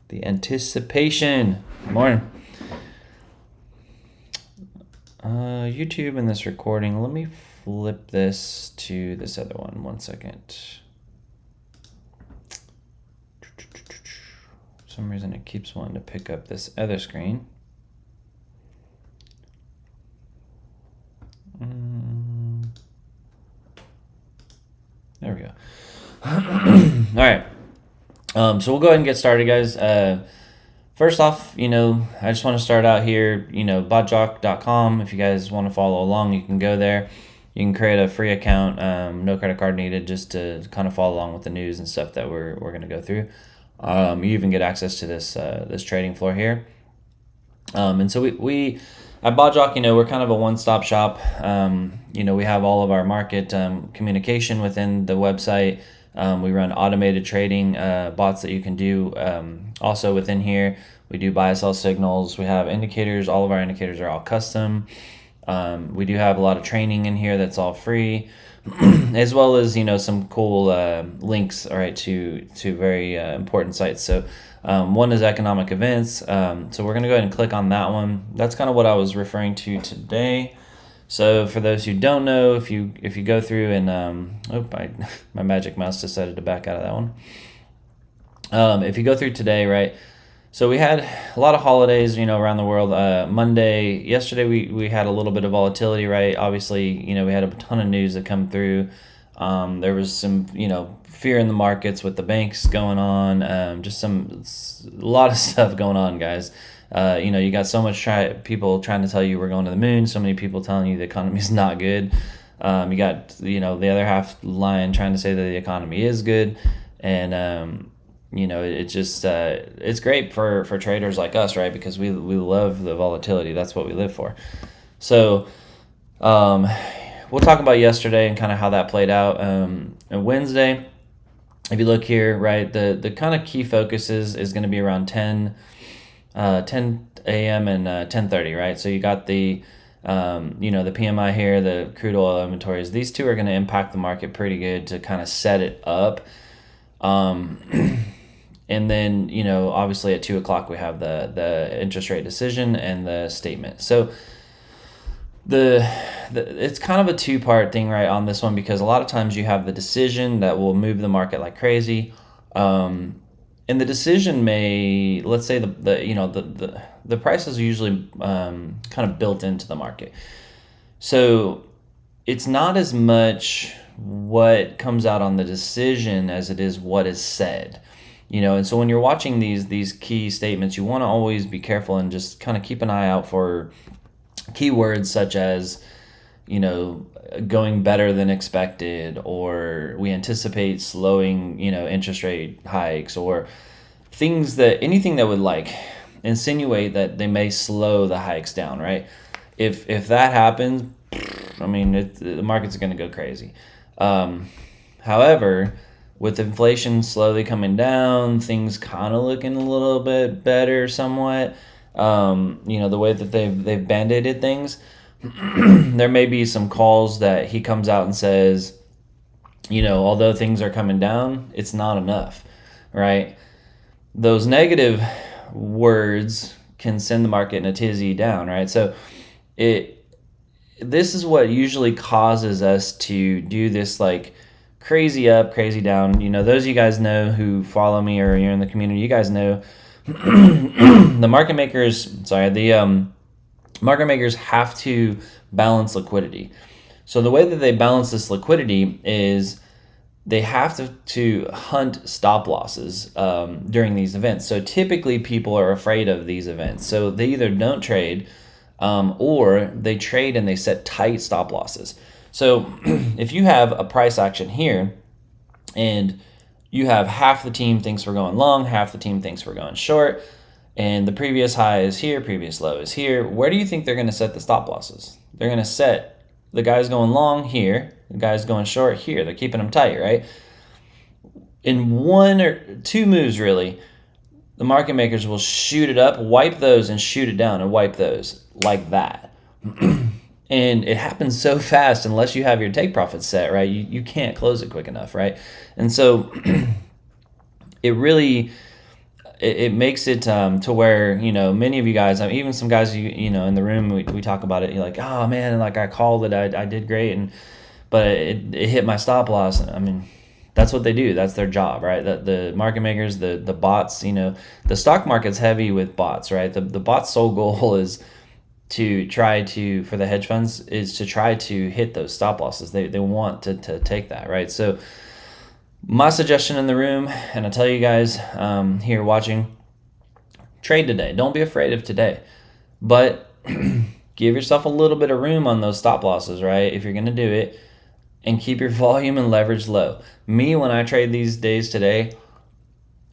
The anticipation. Good morning. YouTube and this recording. Let me flip this to this other one. 1 second. For some reason it keeps wanting to pick up this other screen. There we go. All right. So we'll go ahead and get started, guys. First off, I just want to start out here, botjock.com. If you guys want to follow along, you can go there. You can create a free account, no credit card needed, just to kind of follow along with the news and stuff that we're going to go through. You even get access to this trading floor here. And so we at BotJock, we're kind of a one-stop shop. We have all of our market communication within the website. We run automated trading bots that you can do. Also within here, we do buy and sell signals. We have indicators. All of our indicators are all custom. We do have a lot of training in here that's all free, as well as some cool links, all right, to very important sites. So one is economic events. So we're gonna go ahead and click on that one. That's kind of what I was referring to today. So for those who don't know, if you go through and my magic mouse decided to back out of that one. If you go through today, right? So we had a lot of holidays, around the world. Yesterday we had a little bit of volatility, right? Obviously, we had a ton of news that come through. There was some, fear in the markets with the banks going on. A lot of stuff going on, guys. You got so much people trying to tell you we're going to the moon. So many people telling you the economy is not good. You got, the other half lying, trying to say that the economy is good. And, it's great for traders like us, right? Because we love the volatility. That's what we live for. So, we'll talk about yesterday and kind of how that played out. And Wednesday, if you look here, right, the kind of key focuses is going to be around 10 a.m. and 10:30, right? So you got the PMI here, the crude oil inventories. These two are going to impact the market pretty good to kind of set it up. And then, obviously at 2 o'clock we have the interest rate decision and the statement. So it's kind of a two-part thing, right, on this one, because a lot of times you have the decision that will move the market like crazy. And the decision may, let's say the price is usually kind of built into the market. So it's not as much what comes out on the decision as it is what is said. And so when you're watching these key statements, you want to always be careful and just kind of keep an eye out for keywords such as, going better than expected, or we anticipate slowing, interest rate hikes, or anything that would insinuate that they may slow the hikes down, right? If that happens, the market's going to go crazy. However, with inflation slowly coming down, things kind of looking a little bit better somewhat, the way that they've band-aided things, there may be some calls that he comes out and says, although things are coming down, it's not enough, right? Those negative words can send the market in a tizzy down, right? So this is what usually causes us to do this crazy up, crazy down. Those of you guys know who follow me or you're in the community, you guys know the market makers have to balance liquidity. So the way that they balance this liquidity is they have to hunt stop losses during these events. So typically people are afraid of these events. So they either don't trade or they trade and they set tight stop losses. So if you have a price action here and you have half the team thinks we're going long, half the team thinks we're going short, and the previous high is here, previous low is here, where do you think they're going to set the stop losses? They're going to set the guys going long here, the guys going short here. They're keeping them tight, right? In one or two moves, really, the market makers will shoot it up, wipe those, and shoot it down and wipe those like that. And it happens so fast unless you have your take profit set, right? You can't close it quick enough, right? And so it really, it makes it to where, many of you guys, even some guys, in the room, we talk about it. You're like, oh man, like I called it, I did great, but it hit my stop loss. I mean, that's what they do. That's their job, right? The market makers, the bots, the stock market's heavy with bots, right? The bot's sole goal is to try to, for the hedge funds, is to try to hit those stop losses. They want to take that, right? So my suggestion in the room, and I tell you guys here watching, trade today. Don't be afraid of today, but give yourself a little bit of room on those stop losses, right? If you're going to do it, and keep your volume and leverage low. Me, when I trade these days today,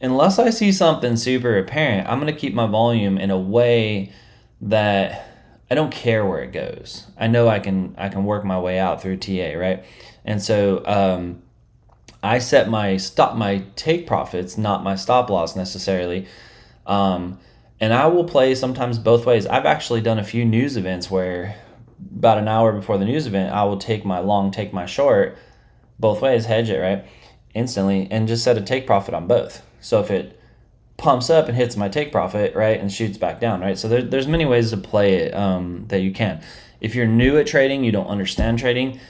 unless I see something super apparent, I'm going to keep my volume in a way that I don't care where it goes. I know I can work my way out through TA, right? And so I set my take profits, not my stop loss necessarily. And I will play sometimes both ways. I've actually done a few news events where about an hour before the news event, I will take my long, take my short, both ways, hedge it, right? Instantly, and just set a take profit on both. So if it pumps up and hits my take profit, right, and shoots back down, right? So there's many ways to play it that you can. If you're new at trading, you don't understand trading,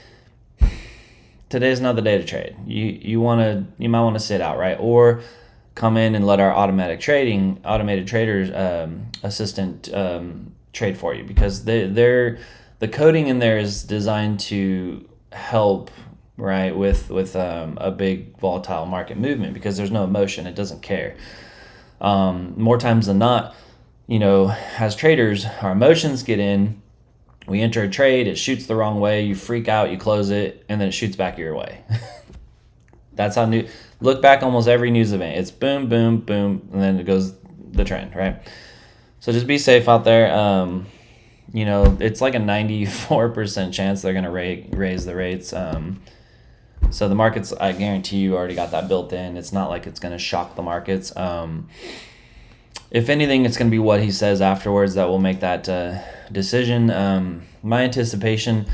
today's not the day to trade. You might want to sit out, right? Or come in and let our automated traders assistant trade for you, because the coding in there is designed to help, right, with a big volatile market movement, because there's no emotion. It doesn't care. More times than not, as traders, our emotions get in. We enter a trade, it shoots the wrong way, you freak out, you close it, and then it shoots back your way. That's how look back almost every news event. It's boom, boom, boom, and then it goes the trend, right? So just be safe out there. It's like a 94% chance they're going to raise the rates. So the markets, I guarantee you, already got that built in. It's not like it's going to shock the markets. If anything, it's going to be what he says afterwards that will make that decision. My anticipation,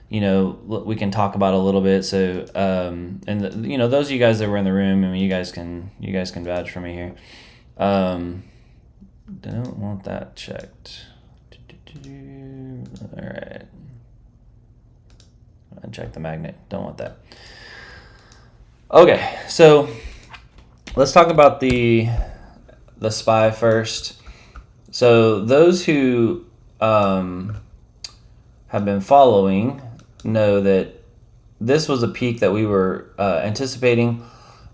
we can talk about a little bit. So, those of you guys that were in the room, I mean, you guys can vouch for me here. Don't want that checked. All right. I check the magnet. Don't want that. Okay, so let's talk about the SPY first. So those who have been following know that this was a peak that we were anticipating.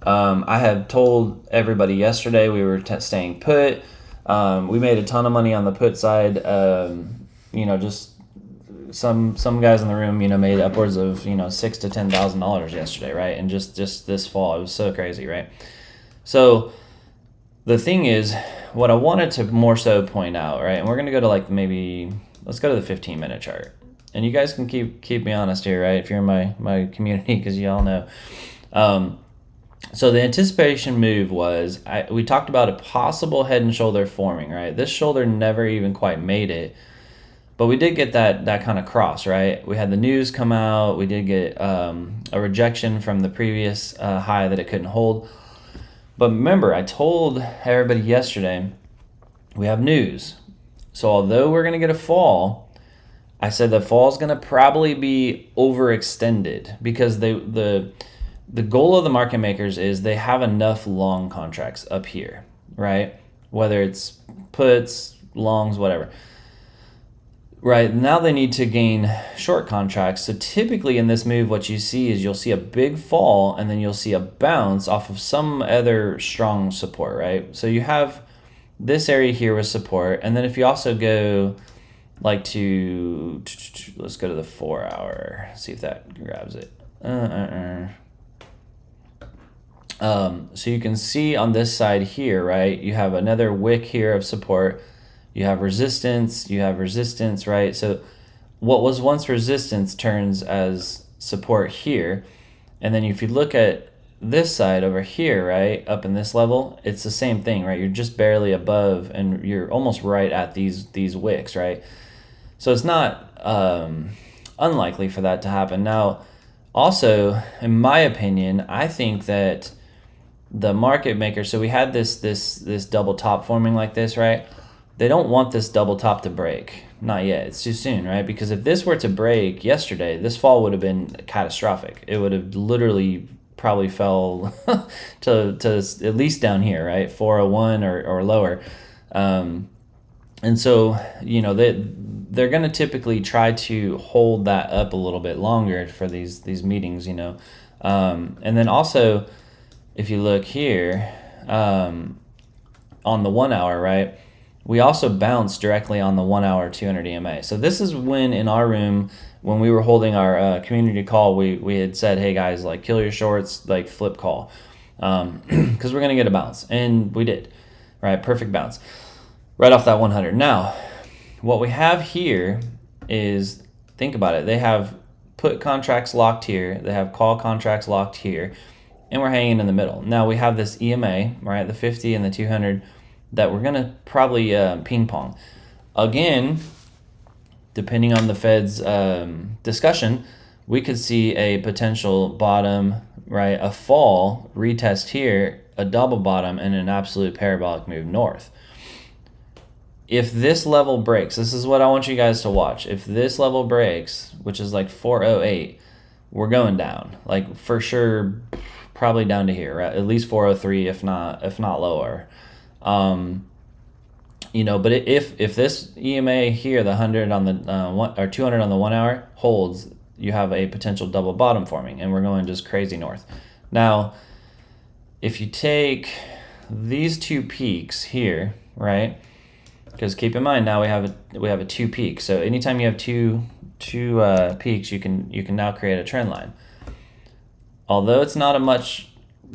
I had told everybody yesterday we were staying put. We made a ton of money on the put side. Just some guys in the room, made upwards of $6,000 to $10,000 yesterday, right? And just this fall, it was so crazy, right? So the thing is, what I wanted to more so point out, right? And we're gonna go to let's go to the 15-minute chart, and you guys can keep me honest here, right? If you're in my community, because you all know. So the anticipation move was, we talked about a possible head and shoulder forming, right? This shoulder never even quite made it, but we did get that kind of cross, right? We had the news come out. We did get a rejection from the previous high that it couldn't hold. But remember, I told everybody yesterday, we have news. So although we're going to get a fall, I said the fall is going to probably be overextended, because the goal of the market makers is they have enough long contracts up here, right? Whether it's puts, longs, whatever. Right, now they need to gain short contracts. So typically in this move, what you see is you'll see a big fall, and then you'll see a bounce off of some other strong support, right? So you have this area here with support, and then if you also go let's go to the 4 hour, see if that grabs it. So you can see on this side here, right, you have another wick here of support. You have resistance, right? So what was once resistance turns as support here. And then if you look at this side over here, right, up in this level, it's the same thing, right? You're just barely above, and you're almost right at these wicks, right? So it's not unlikely for that to happen. Now, also, in my opinion, I think that the market maker, so we had this double top forming like this, right? They don't want this double top to break. Not yet. It's too soon, right? Because if this were to break yesterday, this fall would have been catastrophic. It would have literally probably fell to at least down here, right? 401 or lower. And so, they're going to typically try to hold that up a little bit longer for these meetings, and then also, if you look here, on the 1 hour, right, we also bounced directly on the 1 hour 200 EMA. So this is when in our room, when we were holding our community call, we had said, hey guys, like kill your shorts, like flip call, because we're going to get a bounce. And we did, right? Perfect bounce right off that 100. Now, what we have here is, think about it. They have put contracts locked here. They have call contracts locked here. And we're hanging in the middle. Now we have this EMA, right, the 50 and the 200, that we're going to probably ping pong. Again, depending on the Fed's discussion, we could see a potential bottom, right, a fall, retest here, a double bottom, and an absolute parabolic move north. If this level breaks, this is what I want you guys to watch. If this level breaks, which is like 408, we're going down. Like for sure, probably down to here, right? At least 403, if not lower. But if this EMA here, the 100 on the 200 on the 1 hour holds, you have a potential double bottom forming, and we're going just crazy north. Now, if you take these two peaks here, right? Because keep in mind now we have a two peak. So anytime you have two peaks, you can now create a trend line. Although it's not a much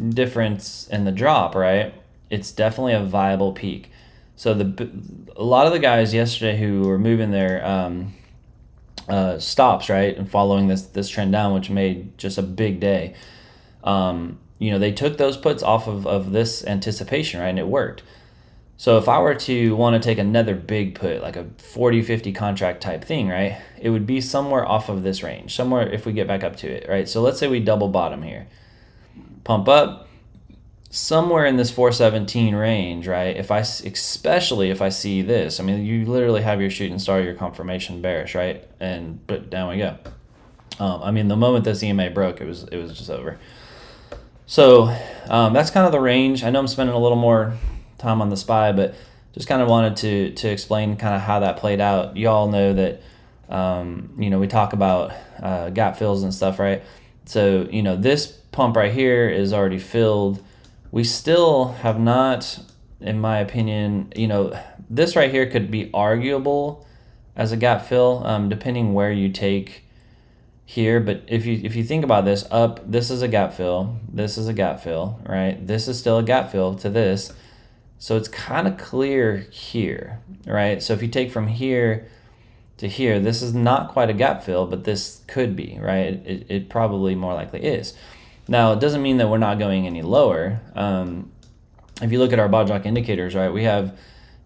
difference in the drop, right? It's definitely a viable peak. So a lot of the guys yesterday who were moving their stops, right, and following this trend down, which made just a big day, they took those puts off of this anticipation, right, and it worked. So if I were to want to take another big put, like a 40-50 contract type thing, right, it would be somewhere off of this range, somewhere if we get back up to it, right? So let's say we double bottom here, pump up, somewhere in this 417 range, right? Especially if I see this, I mean, you literally have your shooting star, your confirmation bearish, right? But down we go. The moment this EMA broke, it was just over. So that's kind of the range. I know I'm spending a little more time on the SPY, but just kind of wanted to explain kind of how that played out. You all know that, we talk about gap fills and stuff, right? So, this pump right here is already filled. We still have not, in my opinion, this right here could be arguable as a gap fill, depending where you take here. But if you think about this, up, this is a gap fill, this is a gap fill, right? This is still a gap fill to this. So it's kind of clear here, right? So if you take from here to here, this is not quite a gap fill, but this could be, right? It probably more likely is. Now, it doesn't mean that we're not going any lower. If you look at our Bodjock indicators, right, we have,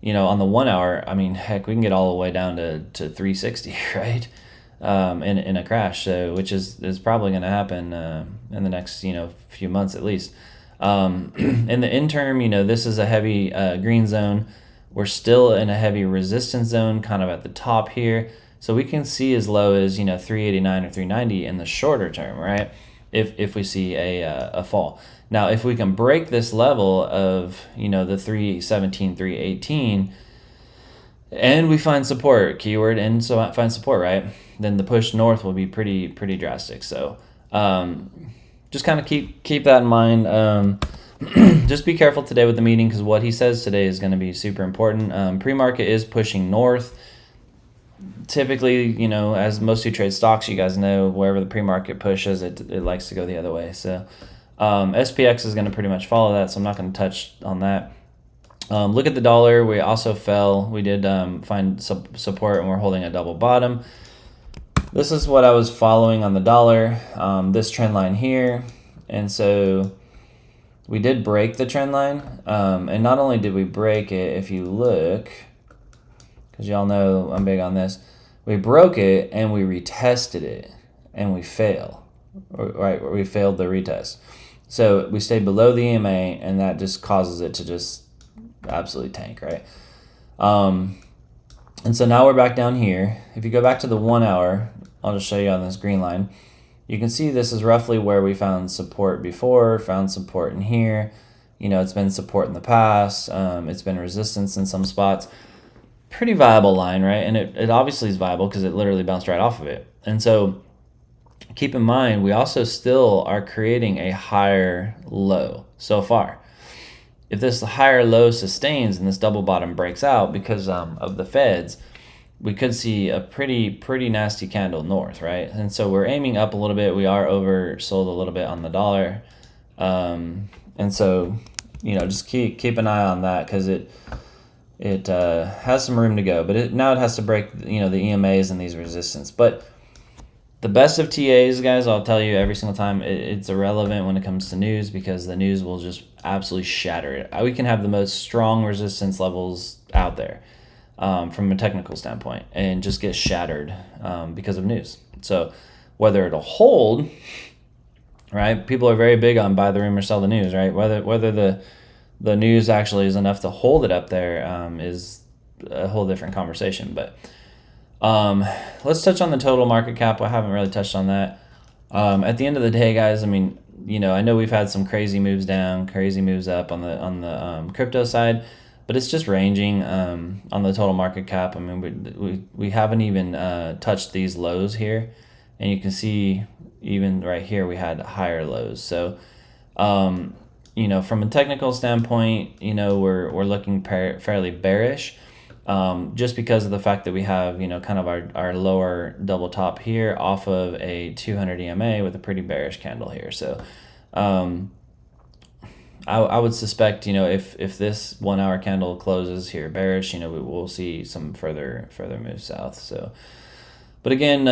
on the 1 hour, I mean, heck, we can get all the way down to 360, right, in a crash, so which is probably going to happen in the next, few months at least. In the interim, this is a heavy green zone. We're still in a heavy resistance zone kind of at the top here. So we can see as low as, 389 or 390 in the shorter term, right? If we see a fall. Now, if we can break this level of, the 317, 318, and we find support, keyword, and so find support, right? Then the push north will be pretty drastic. So, just kind of keep that in mind. Just be careful today with the meeting, because what he says today is going to be super important. Pre-market is pushing north. Typically, as most who trade stocks, you guys know, wherever the pre-market pushes, it likes to go the other way. So SPX is going to pretty much follow that, so I'm not going to touch on that. Look at the dollar. We also fell. We did find support, and we're holding a double bottom. This is what I was following on the dollar, this trend line here. And so we did break the trend line. And not only did we break it, if you look, because y'all know I'm big on this, we broke it and we retested it and we failed. Right, we failed the retest. So we stayed below the EMA, and that just causes it to just absolutely tank, right? And so now we're back down here. If you go back to the 1 hour, I'll just show you on this green line. You can see this is roughly where we found support before, found support in here. You know, it's been support in the past. It's been resistance in some spots. Pretty viable line, right? And it obviously is viable because it literally bounced right off of it. And so keep in mind, we also still are creating a higher low so far. If this higher low sustains and this double bottom breaks out because of the Feds, we could see a pretty nasty candle north, right? And so we're aiming up a little bit. We are oversold a little bit on the dollar, and so you know, just keep an eye on that because it has some room to go. But now it has to break, you know, the EMAs and these resistance. But the best of TAs, guys, I'll tell you every single time, it's irrelevant when it comes to news because the news will just absolutely shatter it. We can have the most strong resistance levels out there. From a technical standpoint, and just get shattered because of news. So whether it'll hold, right? People are very big on buy the rumor, sell the news, right? Whether the news actually is enough to hold it up there is a whole different conversation. But let's touch on the total market cap. I haven't really touched on that. At the end of the day, guys, I mean, you know, I know we've had some crazy moves down, crazy moves up on the crypto side. But it's just ranging on the total market cap. I mean, we haven't even touched these lows here. And you can see even right here we had higher lows. So, you know, from a technical standpoint, you know, we're looking fairly bearish just because of the fact that we have, you know, kind of our lower double top here off of a 200 EMA with a pretty bearish candle here. So, I would suspect, you know, if this 1 hour candle closes here bearish, you know, we'll see some further moves south. So, but again,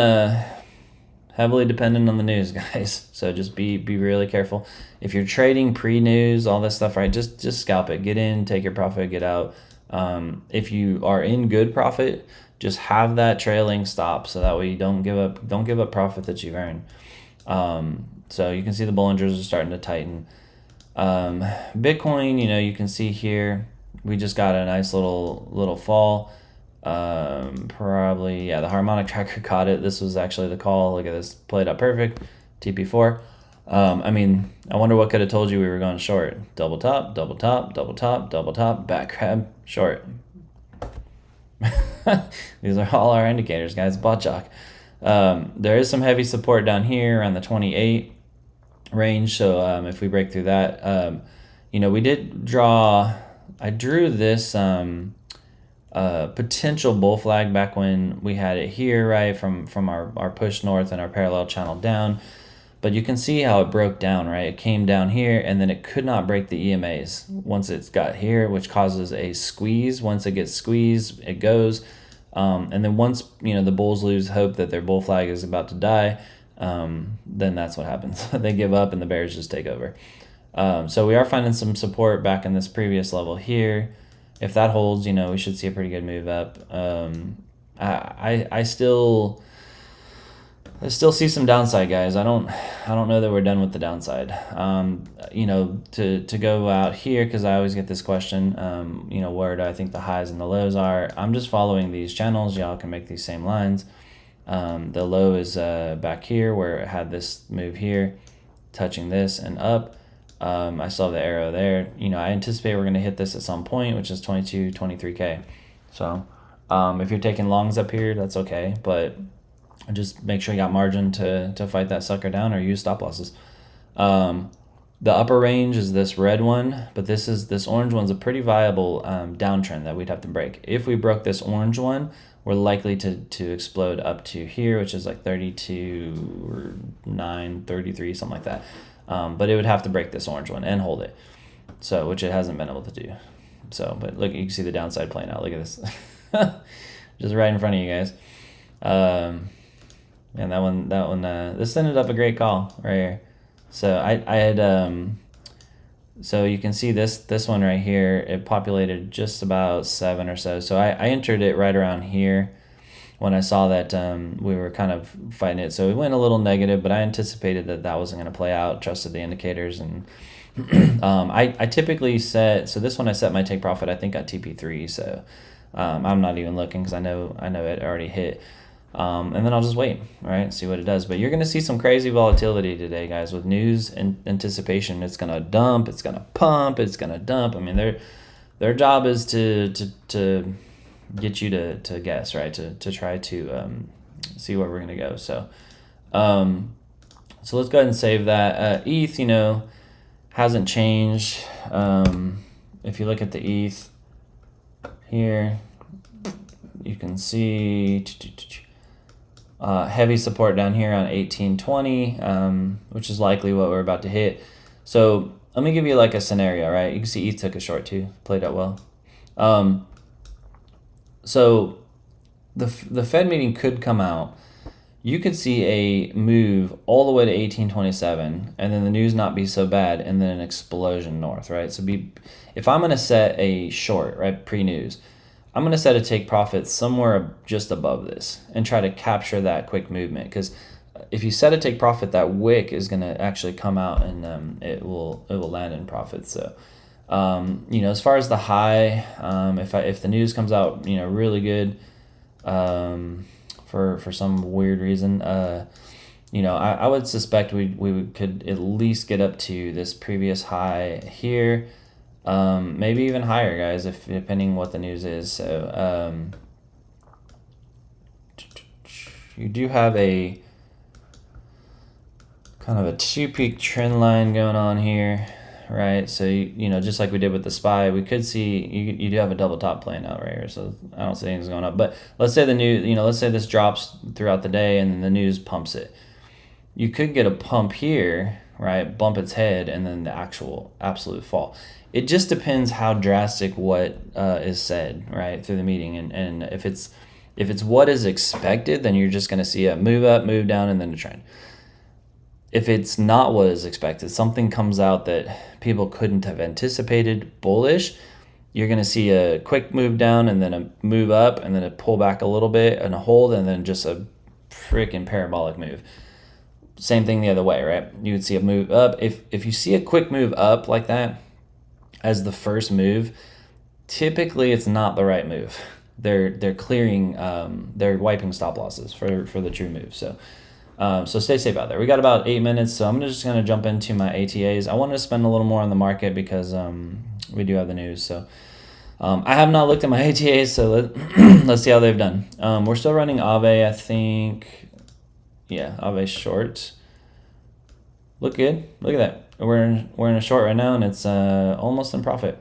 heavily dependent on the news, guys. So just be really careful. If you're trading pre-news, all this stuff, right? Just scalp it. Get in, take your profit, get out. If you are in good profit, just have that trailing stop so that way you don't give up profit that you've earned. So you can see the Bollingers are starting to tighten. Bitcoin, you know, you can see here we just got a nice little fall. Probably, yeah, the harmonic tracker caught it. This was actually the call. Look at this, played out perfect. TP4. I mean, I wonder what could have told you we were going short. Double top, double top, double top, double top, back grab, short. These are all our indicators, guys. Bot chalk. There is some heavy support down here around the 28 range. So if we break through that, you know, I drew this potential bull flag back when we had it here, right, from our push north and our parallel channel down. But you can see how it broke down, right? It came down here and then it could not break the EMAs once it's got here, which causes a squeeze. Once it gets squeezed, it goes. And then once, you know, the bulls lose hope that their bull flag is about to die, then that's what happens. They give up and the bears just take over. So we are finding some support back in this previous level here. If that holds, you know, we should see a pretty good move up. I still see some downside, guys. I don't know that we're done with the downside. You know, to go out here, because I always get this question, you know, where do I think the highs and the lows are? I'm just following these channels. Y'all can make these same lines. The low is back here where it had this move here, touching this and up. I still have the arrow there. You know, I anticipate we're going to hit this at some point, which is 22, 23K. So if you're taking longs up here, that's okay. But just make sure you got margin to fight that sucker down or use stop losses. The upper range is this red one, but this orange one's a pretty viable downtrend that we'd have to break. If we broke this orange one, we're likely to explode up to here, which is like 32 or 9, 33, something like that. But it would have to break this orange one and hold it. So, which it hasn't been able to do. So, but look, you can see the downside playing out. Look at this. Just right in front of you guys. And that one, this ended up a great call right here. So I had, so you can see this one right here, it populated just about 7 or so. So I entered it right around here, when I saw that we were kind of fighting it. So it went a little negative, but I anticipated that that wasn't going to play out, trusted the indicators. And I typically set, so this one I set my take profit, I think at TP3. So I'm not even looking because I know it already hit. And then I'll just wait, right, see what it does. But you're going to see some crazy volatility today, guys, with news and anticipation. It's going to dump, it's going to pump, it's going to dump. I mean, their job is to get you to guess, right, to try to see where we're going to go. So so let's go ahead and save that. ETH, hasn't changed. If you look at the ETH here, you can see heavy support down here on 1820, which is likely what we're about to hit. So let me give you like a scenario, right? You can see ETH took a short too, played out well. So the Fed meeting could come out. You could see a move all the way to 1827, and then the news not be so bad, and then an explosion north, right? So if I'm going to set a short, right, pre-news, I'm going to set a take profit somewhere just above this and try to capture that quick movement, because if you set a take profit, that wick is going to actually come out and it will land in profit. So as far as the high, if the news comes out really good, for some weird reason, I would suspect we could at least get up to this previous high here. Maybe even higher, guys, if depending what the news is. So you do have a kind of a two-peak trend line going on here, right? So just like we did with the SPY, we could see you do have a double top playing out right here. So I don't see anything's going up. But let's say let's say this drops throughout the day and then the news pumps it. You could get a pump here, right? Bump its head, and then the actual absolute fall. It just depends how drastic what is said, right, through the meeting. And if it's what is expected, then you're just going to see a move up, move down, and then a trend. If it's not what is expected, something comes out that people couldn't have anticipated, bullish, you're going to see a quick move down and then a move up and then a pull back a little bit and a hold and then just a freaking parabolic move. Same thing the other way, right? You would see a move up. If you see a quick move up like that as the first move, typically it's not the right move. They're clearing, they're wiping stop losses for the true move. So stay safe out there. We got about 8 minutes, so I'm just going to jump into my ATAs. I wanted to spend a little more on the market because we do have the news. So I have not looked at my ATAs, so let's see how they've done. We're still running Aave, I think. Yeah, Aave short. Look good. Look at that. We're in a short right now, and it's almost in profit.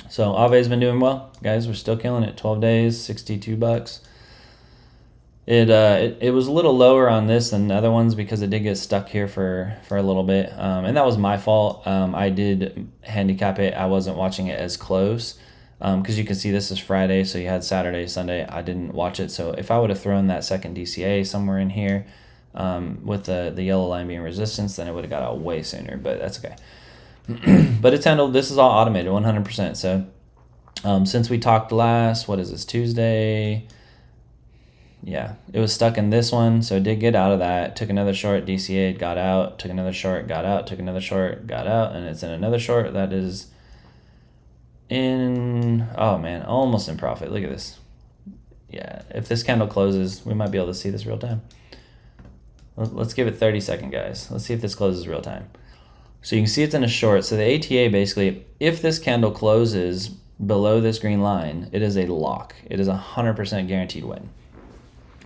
So Aave's been doing well, guys. We're still killing it. 12 days, $62. It was a little lower on this than the other ones because it did get stuck here for a little bit, and that was my fault. I did handicap it. I wasn't watching it as close because you can see this is Friday, so you had Saturday, Sunday. I didn't watch it, so if I would have thrown that second DCA somewhere in here with the yellow line being resistance, then it would have got out way sooner, but that's okay. But it's handled. This is all automated 100%. So since we talked last, what is this, Tuesday? Yeah, it was stuck in this one, so it did get out of that. Took another short, DCA, got out. Took another short, got out. Took another short, got out. And it's in another short that is in, oh man, almost in profit. Look at this. Yeah, if this candle closes, we might be able to see this real time. Let's give it 30 seconds, guys. Let's see if this closes real time. So you can see it's in a short. So the ATA basically, if this candle closes below this green line, it is a lock. It is 100% guaranteed win.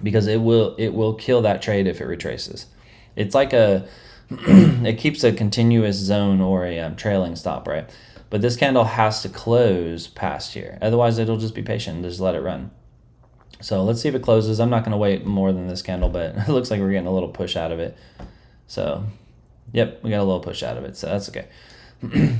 Because it will kill that trade if it retraces. It's like it keeps a continuous zone or a trailing stop, right? But this candle has to close past here. Otherwise, it'll just be patient. Just let it run. So let's see if it closes. I'm not going to wait more than this candle, but it looks like we're getting a little push out of it. So, yep, we got a little push out of it. So that's okay.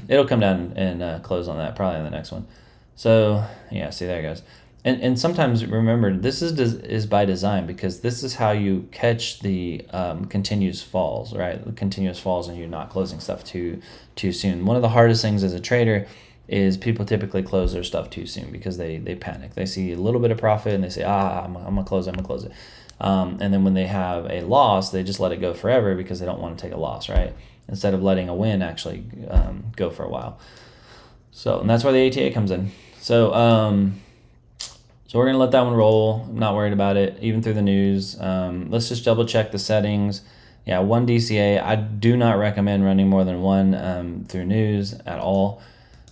It'll come down and close on that, probably on the next one. So, yeah, see, there it goes. And sometimes remember, this is by design because this is how you catch the continuous falls, right? The continuous falls and you're not closing stuff too soon. One of the hardest things as a trader is people typically close their stuff too soon because they panic. They see a little bit of profit and they say, I'm gonna close it. And then when they have a loss, they just let it go forever because they don't want to take a loss, right? Instead of letting a win actually go for a while. So, and that's where the ATA comes in. So, so we're gonna let that one roll. I'm not worried about it, even through the news. Let's just double check the settings. Yeah, 1 DCA. I do not recommend running more than one through news at all.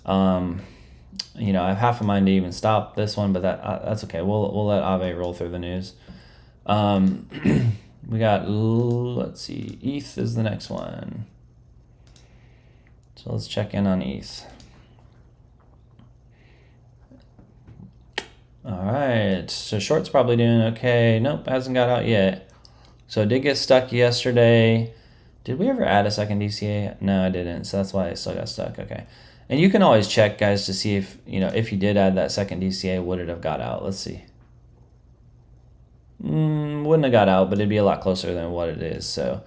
You know, I have half a mind to even stop this one, but that's okay. We'll let Aave roll through the news. We got, let's see, ETH is the next one. So let's check in on ETH. All right, so short's probably doing okay. Nope, hasn't got out yet. So it did get stuck yesterday. Did we ever add a second DCA? No, I didn't, so that's why it still got stuck, okay. And you can always check, guys, to see if, you know, if you did add that second DCA, would it have got out? Let's see. Wouldn't have got out, but it'd be a lot closer than what it is, so.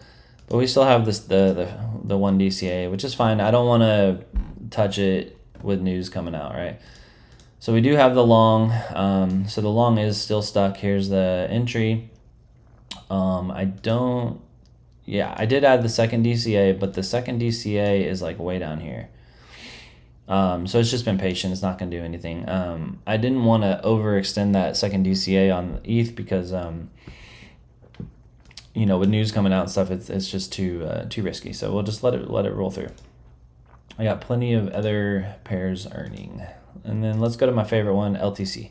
But we still have this the 1 DCA, which is fine. I don't want to touch it with news coming out, right? So we do have the long. So the long is still stuck. Here's the entry. I did add the second DCA, but the second DCA is like way down here. So it's just been patient. It's not going to do anything. I didn't want to overextend that second DCA on ETH because, you know, with news coming out and stuff, it's just too risky. So we'll just let it roll through. I got plenty of other pairs earning. And then let's go to my favorite one, LTC.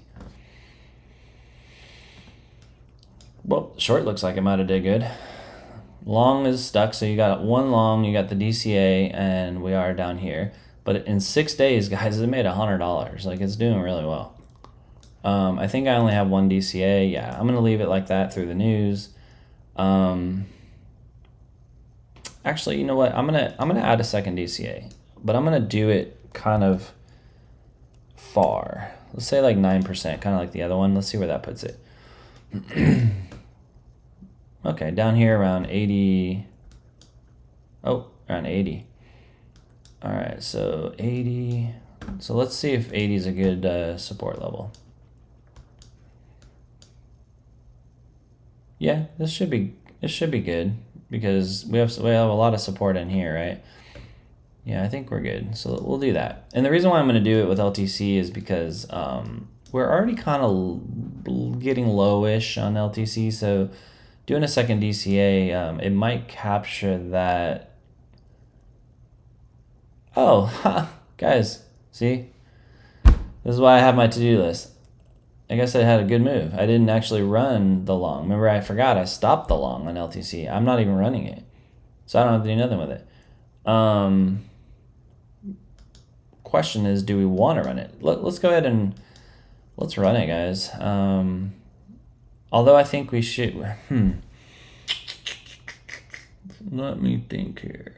Well, short looks like it might have did good. Long is stuck, so you got one long, you got the DCA, and we are down here. But in 6 days, guys, it made $100. Like, it's doing really well. I think I only have 1 DCA. Yeah, I'm gonna leave it like that through the news. Actually, you know what? I'm gonna add a second DCA, but I'm gonna do it kind of far. Let's say like 9%, kind of like the other one. Let's see where that puts it. Okay, down here around 80. Oh, around 80. All right, so 80. So let's see if 80 is a good support level. Yeah, this should be good because we have a lot of support in here, right? Yeah, I think we're good. So we'll do that. And the reason why I'm going to do it with LTC is because we're already kind of getting lowish on LTC. So doing a second DCA, it might capture that. Oh, guys, see? This is why I have my to-do list. I guess I had a good move. I didn't actually run the long. Remember, I forgot I stopped the long on LTC. I'm not even running it. So I don't have to do nothing with it. Question is, do we want to run it? Let's go ahead and let's run it, guys. Although I think we should. Let me think here.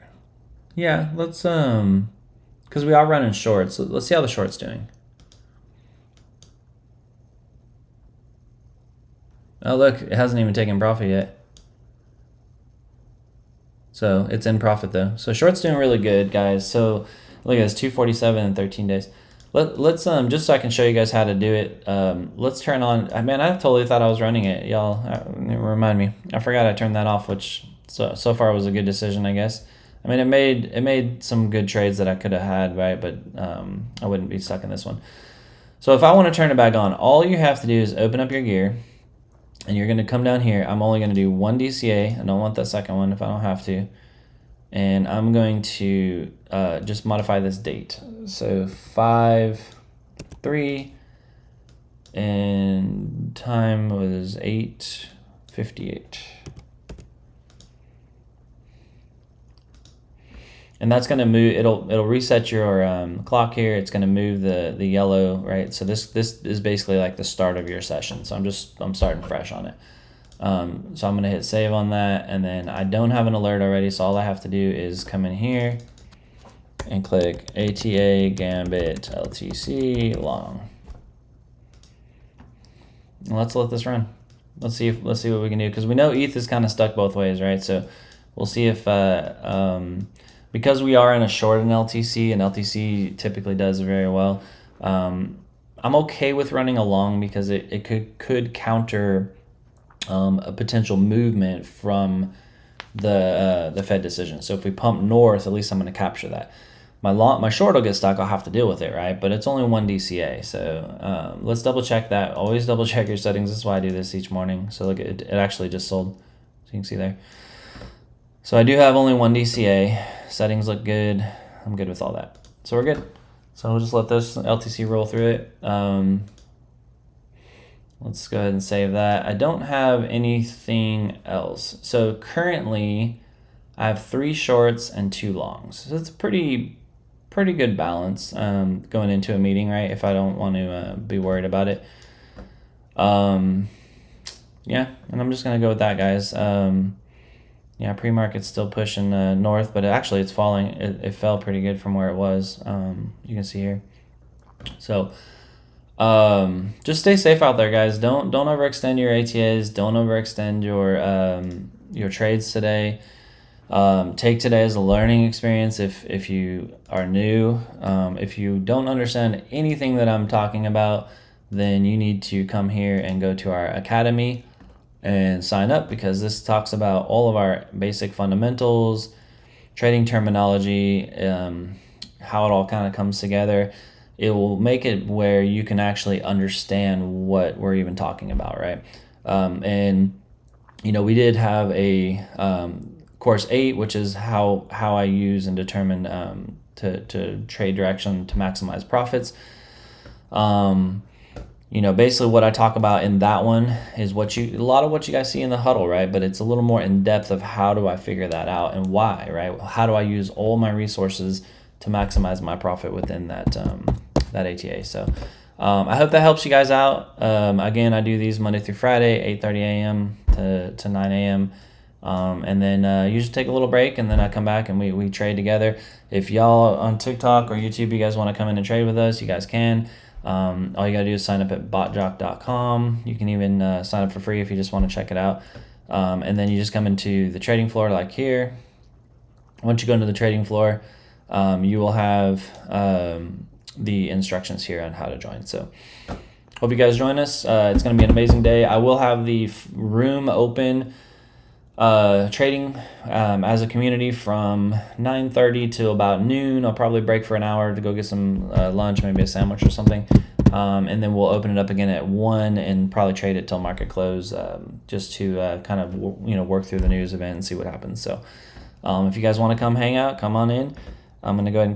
Yeah, let's because we are running shorts. So let's see how the short's doing. Oh look, it hasn't even taken profit yet. So it's in profit though. So short's doing really good, guys. So look at this, 247 in 13 days. Let's just so I can show you guys how to do it. Let's turn on. Man, I totally thought I was running it, y'all. Remind me. I forgot I turned that off, which so far was a good decision, I guess. I mean, it made some good trades that I could have had, right? But I wouldn't be stuck in this one. So if I want to turn it back on, all you have to do is open up your gear, and you're going to come down here. I'm only going to do 1 DCA. I don't want that second one if I don't have to. And I'm going to just modify this date. So 5/3, and time was 8:58. And that's going to move. It'll reset your clock here. It's going to move the yellow, right? So this is basically like the start of your session. So I'm starting fresh on it. So I'm going to hit save on that, and then I don't have an alert already, so all I have to do is come in here and click ATA Gambit LTC long. And let's let this run. Let's see what we can do, because we know ETH is kind of stuck both ways, right? So we'll see if because we are in a short in LTC, and LTC typically does very well. I'm okay with running a long because it could counter a potential movement from the Fed decision. So if we pump north, at least I'm going to capture that. My short will get stuck. I'll have to deal with it, right? But it's only one DCA, so let's double check that. Always double check your settings. This is why I do this each morning. So look, it actually just sold. So you can see there. So I do have only one DCA. Settings look good. I'm good with all that. So we're good. So we'll just let this LTC roll through it. Let's go ahead and save that. I don't have anything else. So currently I have 3 shorts and 2 longs. So it's a pretty good balance going into a meeting, right? If I don't want to be worried about it. Yeah, and I'm just going to go with that, guys. Yeah, pre-market's still pushing north, but actually it's falling. It fell pretty good from where it was. You can see here. So just stay safe out there, guys. Don't overextend your ATAs. Don't overextend your trades today. Take today as a learning experience if you are new. If you don't understand anything that I'm talking about, then you need to come here and go to our academy and sign up, because this talks about all of our basic fundamentals, trading terminology, how it all kind of comes together. It will make it where you can actually understand what we're even talking about, right? And we did have a course 8, which is how I use and determine to trade direction to maximize profits. Basically what I talk about in that one is a lot of what you guys see in the huddle, right? But it's a little more in depth of how do I figure that out and why, right? How do I use all my resources to maximize my profit within that ATA? So I hope that helps you guys out. Again, I do these Monday through Friday, 8:30 a.m. to 9 a.m. And then usually take a little break, and then I come back and we trade together. If y'all on TikTok or YouTube, you guys want to come in and trade with us, you guys can. All you gotta do is sign up at botjock.com. You can even sign up for free if you just want to check it out. And then you just come into the trading floor like here. Once you go into the trading floor, you will have the instructions here on how to join. So hope you guys join us. It's going to be an amazing day. I will have the room open trading as a community from 9:30 to about noon. I'll probably break for an hour to go get some lunch, maybe a sandwich or something. And then we'll open it up again at 1 and probably trade it till market close, just to kind of work through the news event and see what happens. So if you guys want to come hang out, come on in. I'm going to go ahead and